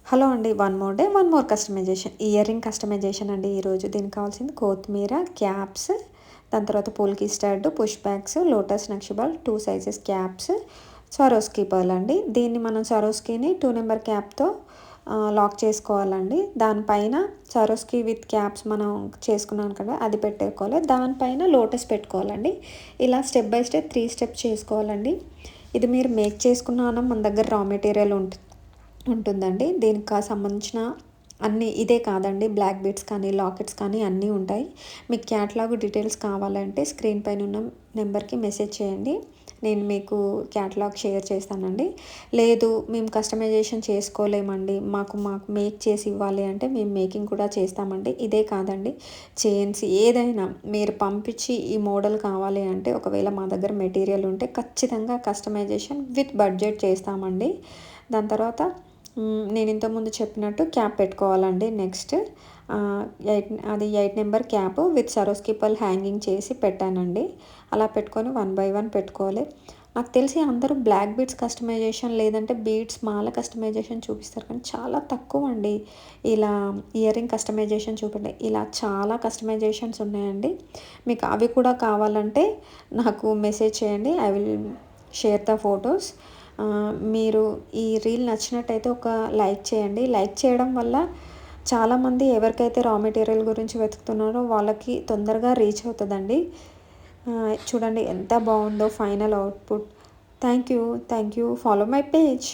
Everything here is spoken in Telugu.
హలో అండి. One more day, one more customization. Ear ring customization అండి ఈరోజు. దీనికి కావాల్సింది కొత్తిమీర, క్యాప్స్, దాని తర్వాత polki stud, push bags, lotus నక్షిబాల్, 2 సైజెస్ క్యాప్స్, స్వరోస్కీ పర్ల్ అండి. దీన్ని మనం స్వరోస్కీని 2 నెంబర్ క్యాప్తో లాక్ చేసుకోవాలండి. దానిపైన స్వరోస్కీ విత్ క్యాప్స్ మనం చేసుకున్నాం కదా, అది పెట్టుకోవాలి. దానిపైన లోటస్ పెట్టుకోవాలండి. ఇలా స్టెప్ బై స్టెప్ 3 స్టెప్స్ చేసుకోవాలండి. ఇది మీరు మేక్ చేసుకున్న మన దగ్గర రా మెటీరియల్ ఉంటుందండి. దీనికి సంబంధించిన అన్నీ ఇదే కాదండి, బ్లాక్ బీడ్స్ కానీ, లాకెట్స్ కానీ అన్నీ ఉంటాయి. మీకు క్యాటలాగ్ డీటెయిల్స్ కావాలంటే స్క్రీన్ పైన ఉన్న నెంబర్కి మెసేజ్ చేయండి. నేను మీకు క్యాటలాగ్ షేర్ చేస్తానండి. లేదు మేము కస్టమైజేషన్ చేసుకోలేమండి, మాకు మేక్ చేసి ఇవ్వాలి అంటే మేము మేకింగ్ కూడా చేస్తామండి. ఇదే కాదండి, చైన్స్ ఏదైనా మీరు పంపించి ఈ మోడల్ కావాలి అంటే, ఒకవేళ మా దగ్గర మెటీరియల్ ఉంటే ఖచ్చితంగా కస్టమైజేషన్ విత్ బడ్జెట్ చేస్తామండి. దాని తర్వాత నేను ఇంతకుముందు చెప్పినట్టు క్యాప్ పెట్టుకోవాలండి. Next 8 number cap with Swarovski pearl hanging చేసి పెట్టానండి. అలా పెట్టుకొని 1 బై 1 పెట్టుకోవాలి. నాకు తెలిసి అందరూ బ్లాక్ బీడ్స్ కస్టమైజేషన్ లేదంటే బీడ్స్ మాల కస్టమైజేషన్ చూపిస్తారు, కానీ చాలా తక్కువ అండి ఇలా ఇయర్ రింగ్ కస్టమైజేషన్ చూపండి. ఇలా చాలా కస్టమైజేషన్స్ ఉన్నాయండి. మీకు అవి కూడా కావాలంటే నాకు మెసేజ్ చేయండి. I will share the photos. మీరు ఈ రీల్ నచ్చినట్టయితే ఒక లైక్ చేయండి. లైక్ చేయడం వల్ల చాలామంది ఎవరికైతే రా మెటీరియల్ గురించి వెతుకుతున్నారో వాళ్ళకి తొందరగా రీచ్ అవుతుందండి. చూడండి ఎంత బాగుందో final output. Thank you. Follow my page.